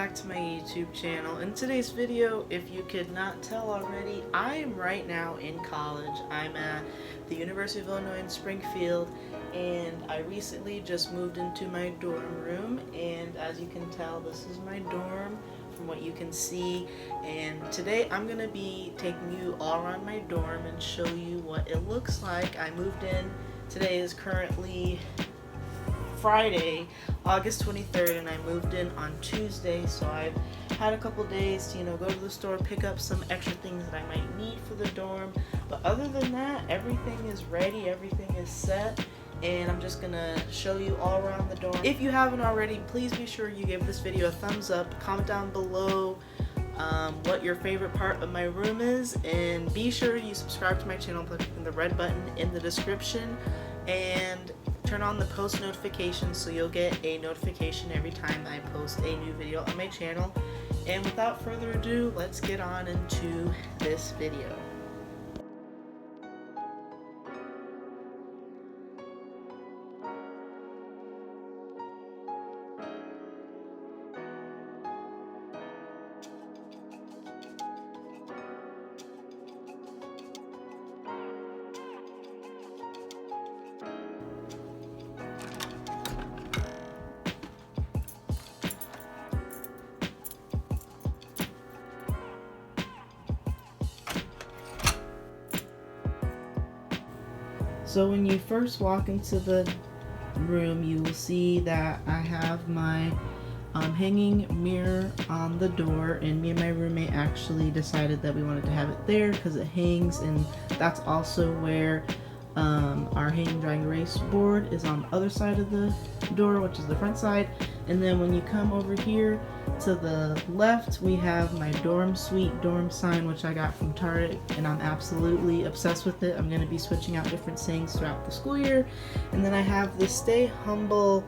back to my YouTube channel. In today's video, if you could not tell already, I am right now in college. I'm at the University of Illinois in Springfield, and I recently just moved into my dorm room, and as you can tell, this is my dorm from what you can see. And today I'm going to be taking you all around my dorm and show you what it looks like. I moved in. Today is currently Friday, August 23rd, and I moved in on Tuesday, so I've had a couple days to, go to the store, pick up some extra things that I might need for the dorm. But other than that, everything is ready, everything is set, and I'm just gonna show you all around the dorm. If you haven't already, please be sure you give this video a thumbs up, comment down below what your favorite part of my room is, and be sure you subscribe to my channel by clicking the red button in the description, and turn on the post notifications so you'll get a notification every time I post a new video on my channel. And without further ado, let's get on into this video. So when you first walk into the room, you will see that I have my hanging mirror on the door, and me and my roommate actually decided that we wanted to have it there because it hangs, and that's also where our hanging dry erase board is, on the other side of the door, which is the front side. And then when you come over here to the left, we have my dorm suite dorm sign, which I got from Target, and I'm absolutely obsessed with it. I'm going to be switching out different sayings throughout the school year. And then I have the Stay Humble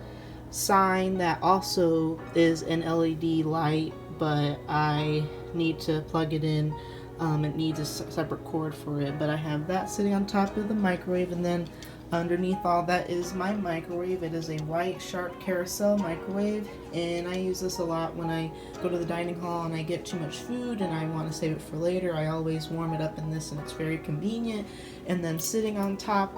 sign that also is an LED light, but I need to plug it in. It needs a separate cord for it, but I have that sitting on top of the microwave, and then underneath all that is my microwave. It is a white Sharp carousel microwave, and I use this a lot when I go to the dining hall and I get too much food and I want to save it for later. I always warm it up in this, and it's very convenient. And then sitting on top,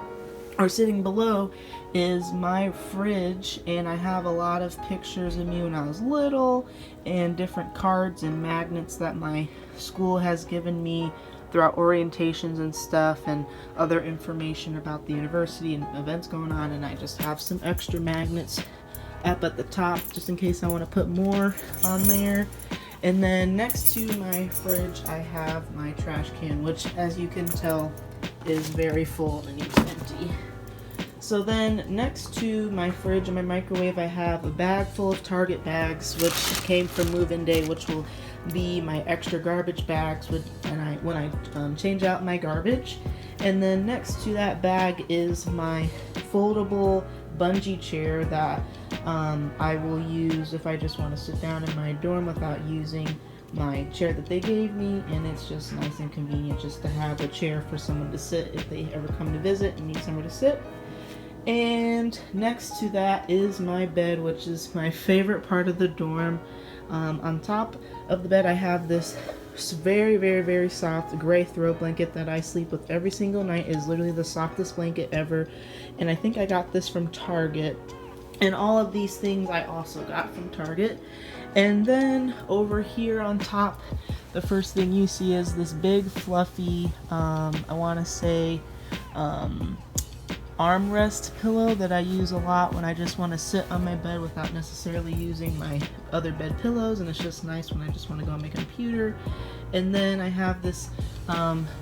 or sitting below, is my fridge, and I have a lot of pictures of me when I was little and different cards and magnets that my school has given me throughout orientations and stuff, and other information about the university and events going on. And I just have some extra magnets up at the top just in case I want to put more on there. And then next to my fridge I have my trash can, which, as you can tell, is very full and needs empty. So then next to my fridge and my microwave, I have a bag full of Target bags, which came from move-in day, which will be my extra garbage bags when I change out my garbage. And then next to that bag is my foldable bungee chair that I will use if I just want to sit down in my dorm without using my chair that they gave me. And it's just nice and convenient just to have a chair for someone to sit if they ever come to visit and need somewhere to sit. And next to that is my bed, which is my favorite part of the dorm. On top of the bed I have this very, very, very soft gray throw blanket that I sleep with every single night. It is literally the softest blanket ever, and I think I got this from Target. And all of these things I also got from Target. And then over here on top, the first thing you see is this big fluffy, I want to say armrest pillow that I use a lot when I just want to sit on my bed without necessarily using my other bed pillows, and it's just nice when I just want to go on my computer. And then I have this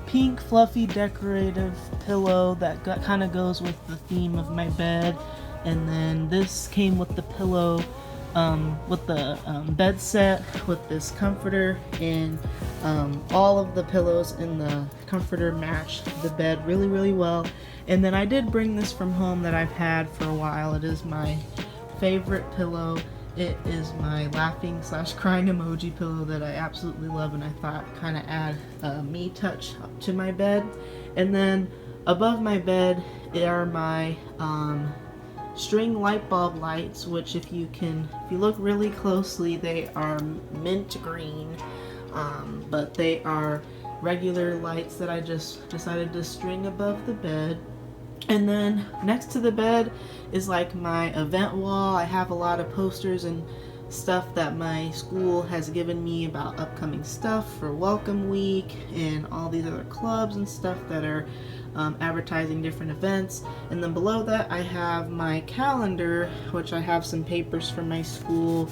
pink fluffy decorative pillow that kind of goes with the theme of my bed. And then this came with the pillow, with the bed set, with this comforter, and all of the pillows in the comforter match the bed really, really well. And then I did bring this from home that I've had for a while. It is my favorite pillow. It is my laughing / crying emoji pillow that I absolutely love, and I thought kind of add a me touch to my bed. And then above my bed are my string light bulb lights, which if you look really closely, they are mint green, but they are regular lights that I just decided to string above the bed. And then next to the bed is like my event wall. I have a lot of posters and stuff that my school has given me about upcoming stuff for Welcome Week and all these other clubs and stuff that are advertising different events. And then below that I have my calendar, which I have some papers from my school,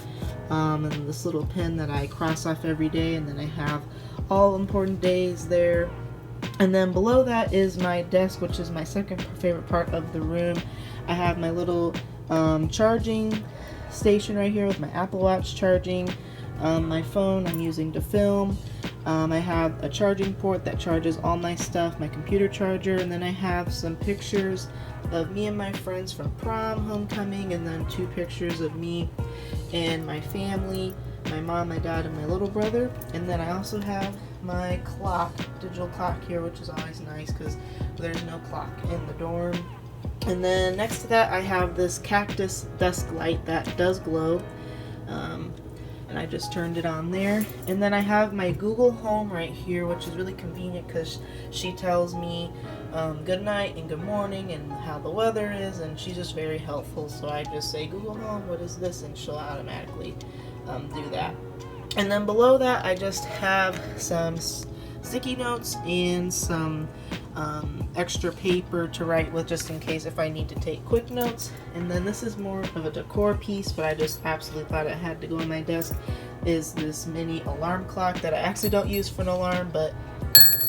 and this little pen that I cross off every day, and then I have all important days there. And then below that is my desk, which is my second favorite part of the room. I have my little charging station right here with my Apple Watch charging, my phone I'm using to film. I have a charging port that charges all my stuff, my computer charger, and then I have some pictures of me and my friends from prom, homecoming, and then 2 pictures of me and my family, my mom, my dad, and my little brother. And then I also have my clock, digital clock here, which is always nice because there's no clock in the dorm. And then next to that I have this cactus desk light that does glow, and I just turned it on there. And then I have my Google Home right here, which is really convenient because she tells me good night and good morning and how the weather is, and she's just very helpful. So I just say, Google Home, what is this? And she'll automatically do that. And then below that I just have some sticky notes and some extra paper to write with, just in case if I need to take quick notes. And then this is more of a decor piece, but I just absolutely thought it had to go on my desk, is this mini alarm clock that I actually don't use for an alarm, but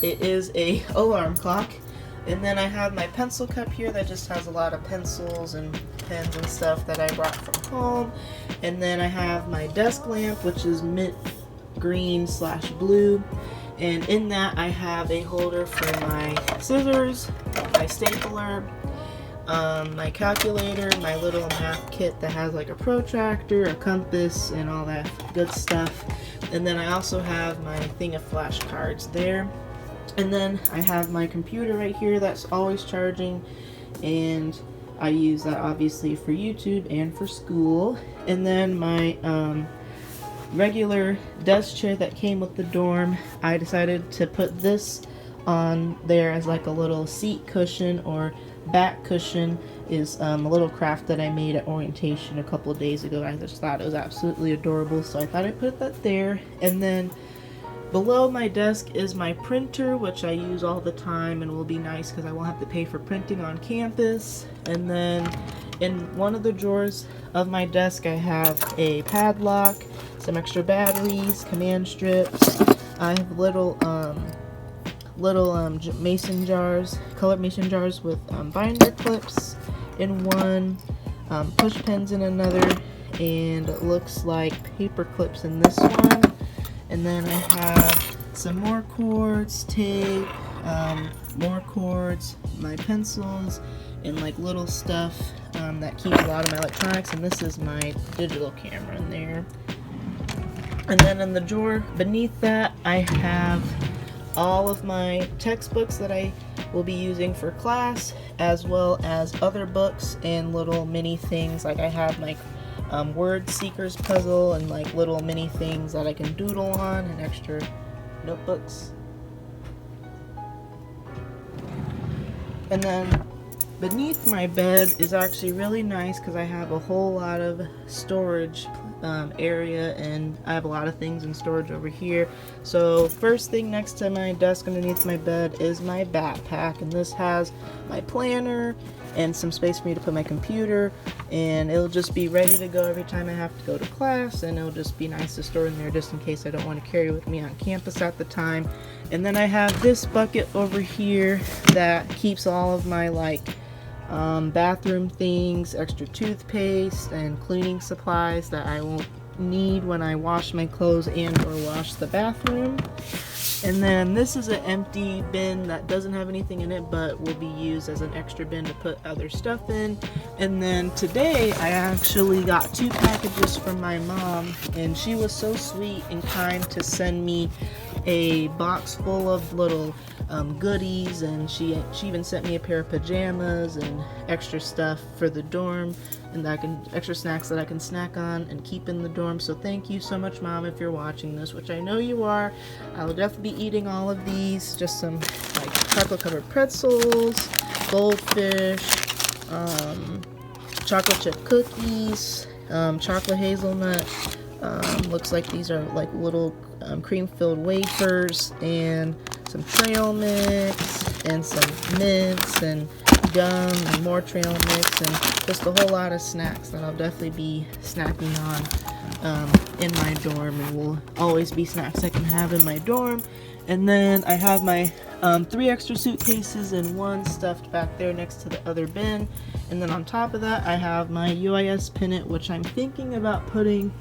it is a alarm clock. And then I have my pencil cup here that just has a lot of pencils and pens and stuff that I brought from home. And then I have my desk lamp, which is mint green / blue. And in that I have a holder for my scissors, my stapler, my calculator, my little math kit that has like a protractor, a compass, and all that good stuff. And then I also have my thing of flashcards there. And then I have my computer right here that's always charging, and I use that obviously for YouTube and for school. And then my regular desk chair that came with the dorm, I decided to put this on there as like a little seat cushion or back cushion. Is a little craft that I made at orientation a couple of days ago. I just thought it was absolutely adorable, so I thought I'd put that there. And then below my desk is my printer, which I use all the time and will be nice because I won't have to pay for printing on campus. And then in one of the drawers of my desk I have a padlock, some extra batteries, command strips. I have little mason jars, colored mason jars with binder clips in one, push pins in another, and it looks like paper clips in this one. And then I have some more cords, tape, more cords, my pencils, and like little stuff that keeps a lot of my electronics. And this is my digital camera in there. And then in the drawer beneath that I have all of my textbooks that I will be using for class, as well as other books and little mini things. Like I have my word seekers puzzle and like little mini things that I can doodle on, and extra notebooks. And then beneath my bed is actually really nice because I have a whole lot of storage area, and I have a lot of things in storage over here. So first thing next to my desk underneath my bed is my backpack, and this has my planner and some space for me to put my computer, and it'll just be ready to go every time I have to go to class, and it'll just be nice to store in there just in case I don't want to carry with me on campus at the time. And then I have this bucket over here that keeps all of my like bathroom things, extra toothpaste, and cleaning supplies that I won't need when I wash my clothes and or wash the bathroom. And then this is an empty bin that doesn't have anything in it, but will be used as an extra bin to put other stuff in. And then today I actually got 2 packages from my mom, and she was so sweet and kind to send me a box full of little goodies, and she even sent me a pair of pajamas and extra stuff for the dorm, and extra snacks that I can snack on and keep in the dorm. So thank you so much, Mom, if you're watching this, which I know you are. I will definitely be eating all of these. Just some like chocolate covered pretzels, goldfish, chocolate chip cookies, chocolate hazelnut. Looks like these are like little cream filled wafers, and some trail mix, and some mints, and gum, and more trail mix, and just a whole lot of snacks that I'll definitely be snacking on in my dorm, and will always be snacks I can have in my dorm. And then I have my 3 extra suitcases and 1 stuffed back there next to the other bin. And then on top of that, I have my UIS pennant, which I'm thinking about putting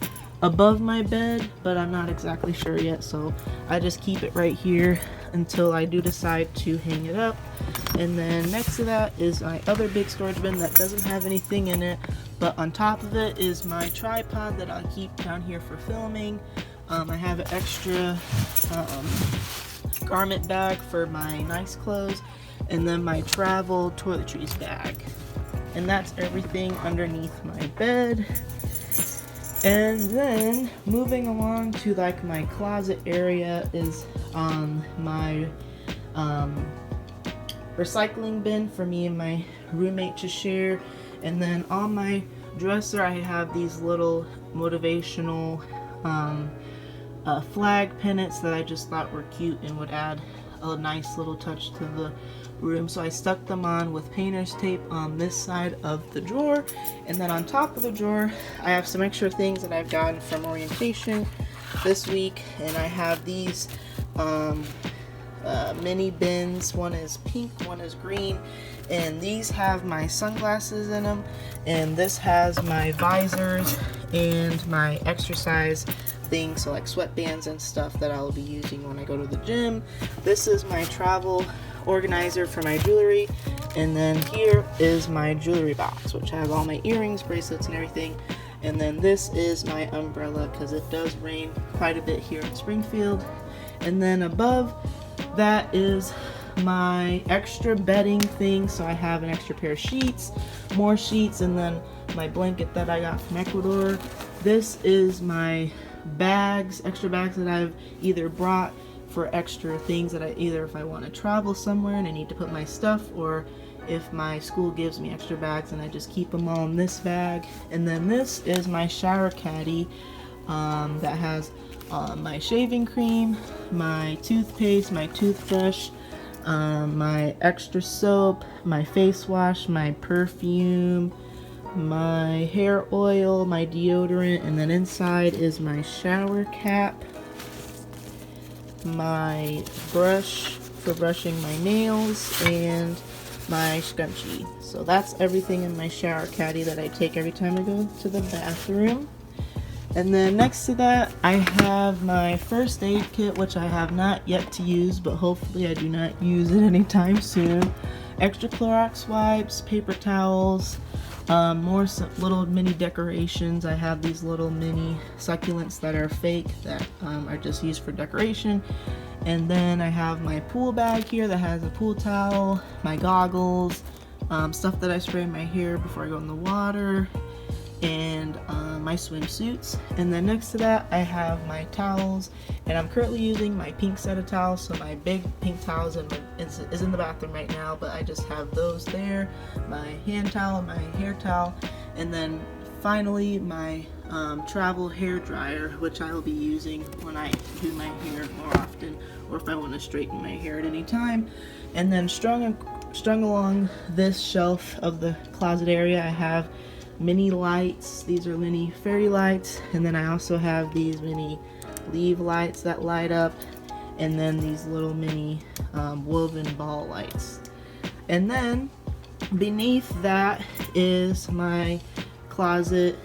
above my bed, but I'm not exactly sure yet, so I just keep it right here until I do decide to hang it up. And then next to that is my other big storage bin that doesn't have anything in it, but on top of it is my tripod that I'll keep down here for filming. I have an extra garment bag for my nice clothes, and then my travel toiletries bag. And that's everything underneath my bed. And then moving along to like my closet area is my recycling bin for me and my roommate to share. And then on my dresser I have these little motivational flag pennants that I just thought were cute and would add a nice little touch to the room, so I stuck them on with painter's tape on this side of the drawer. And then on top of the drawer I have some extra things that I've gotten from orientation this week, and I have these mini bins. One is pink, one is green, and these have my sunglasses in them, and this has my visors and my exercise things, so like sweatbands and stuff that I'll be using when I go to the gym. This is my travel organizer for my jewelry, and then here is my jewelry box, which has all my earrings, bracelets, and everything. And then this is my umbrella because it does rain quite a bit here in Springfield. And then above that is my extra bedding thing, so I have an extra pair of sheets, more sheets, and then my blanket that I got from Ecuador. This is my bags, extra bags that I've either brought for extra things that if I want to travel somewhere and I need to put my stuff, or if my school gives me extra bags and I just keep them all in this bag. And then this is my shower caddy that has my shaving cream, my toothpaste, my toothbrush, my extra soap, my face wash, my perfume, my hair oil, my deodorant, and then inside is my shower cap, my brush for brushing my nails, and my scrunchie. So that's everything in my shower caddy that I take every time I go to the bathroom. And then next to that I have my first aid kit, which I have not yet to use, but hopefully I do not use it anytime soon. Extra Clorox wipes, paper towels, more little mini decorations. I have these little mini succulents that are fake that are just used for decoration. And then I have my pool bag here that has a pool towel, my goggles, stuff that I spray in my hair before I go in the water, and my swimsuits. And then next to that I have my towels, and I'm currently using my pink set of towels, so my big pink towels is in the bathroom right now, but I just have those there, my hand towel, my hair towel, and then finally my travel hair dryer, which I will be using when I do my hair more often, or if I want to straighten my hair at any time. And then strung along this shelf of the closet area I have mini lights. These are mini fairy lights, and then I also have these mini leaf lights that light up, and then these little mini woven ball lights. And then beneath that is my closet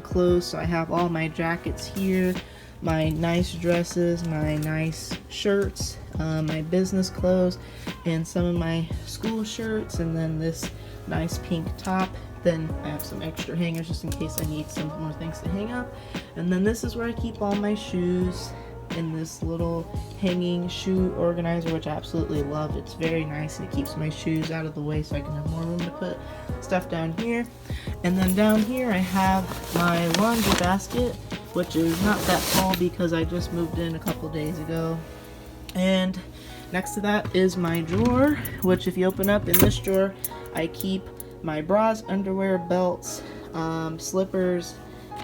clothes, so I have all my jackets here, my nice dresses, my nice shirts, my business clothes, and some of my school shirts, and then this nice pink top. Then I have some extra hangers just in case I need some more things to hang up. And then this is where I keep all my shoes. in this little hanging shoe organizer, which I absolutely love. It's very nice. It keeps my shoes out of the way so I can have more room to put stuff down here. And then down here I have my laundry basket, which is not that tall because I just moved in a couple days ago. And next to that is my drawer, which if you open up, in this drawer I keep my bras, underwear, belts, slippers,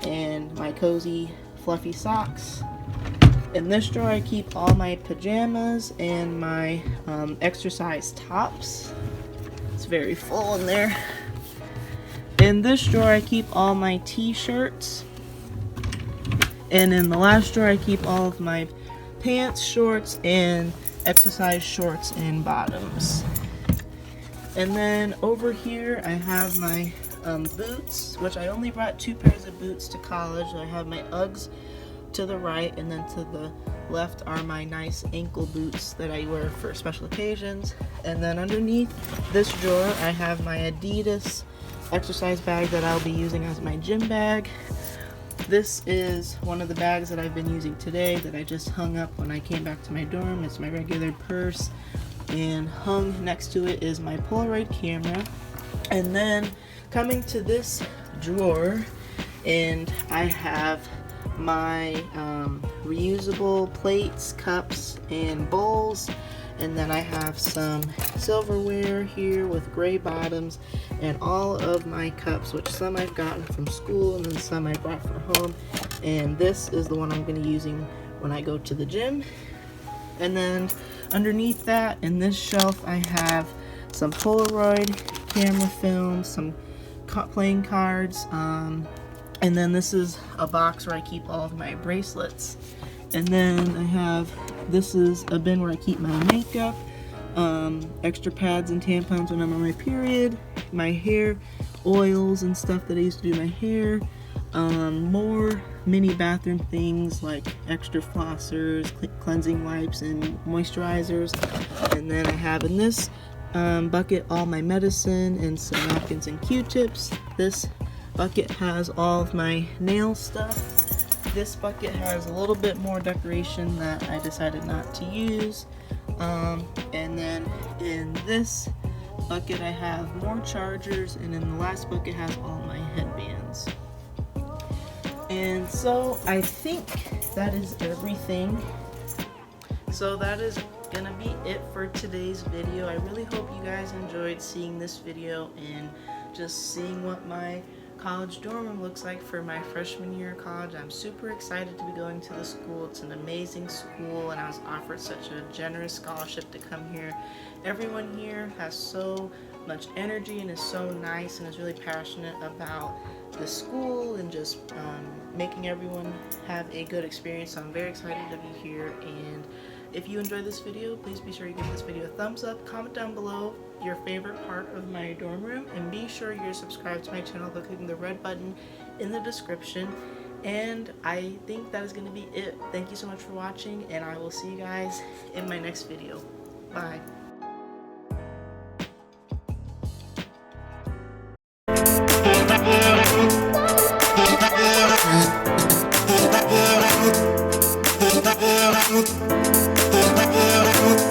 and my cozy fluffy socks. In this drawer I keep all my pajamas and my exercise tops. It's very full in there. In this drawer I keep all my t-shirts. And in the last drawer I keep all of my pants, shorts, and exercise shorts and bottoms. And then over here I have my boots, which I only brought 2 pairs of boots to college. I have my Uggs to the right, and then to the left are my nice ankle boots that I wear for special occasions. And then underneath this drawer I have my Adidas exercise bag that I'll be using as my gym bag. This is one of the bags that I've been using today that I just hung up when I came back to my dorm. It's my regular purse, and hung next to it is my Polaroid camera. And then coming to this drawer, and I have my reusable plates, cups, and bowls. And then I have some silverware here with gray bottoms, and all of my cups, which some I've gotten from school and then some I brought for home. And this is the one I'm going to be using when I go to the gym. And then underneath that, in this shelf, I have some Polaroid camera film, some playing cards, and then this is a box where I keep all of my bracelets. And then I have, this is a bin where I keep my makeup, extra pads and tampons when I'm on my period, my hair oils and stuff that I used to do my hair, more mini bathroom things like extra flossers, cleansing wipes, and moisturizers. And then I have in this bucket all my medicine and some napkins and Q-tips. This bucket has all of my nail stuff. This bucket has a little bit more decoration that I decided not to use. And then in this bucket I have more chargers, and in the last bucket has all my headbands. And so I think that is everything. So that is gonna be it for today's video. I really hope you guys enjoyed seeing this video and just seeing what my college dorm room looks like for my freshman year of college. I'm super excited to be going to the school. It's an amazing school, and I was offered such a generous scholarship to come here. Everyone here has so much energy and is so nice and is really passionate about the school and just making everyone have a good experience. So I'm very excited to be here, and if you enjoyed this video, please be sure you give this video a thumbs up, comment down below your favorite part of my dorm room, and be sure you're subscribed to my channel by clicking the red button in the description. And I think that is going to be it. Thank you so much for watching, and I will see you guys in my next video. Bye.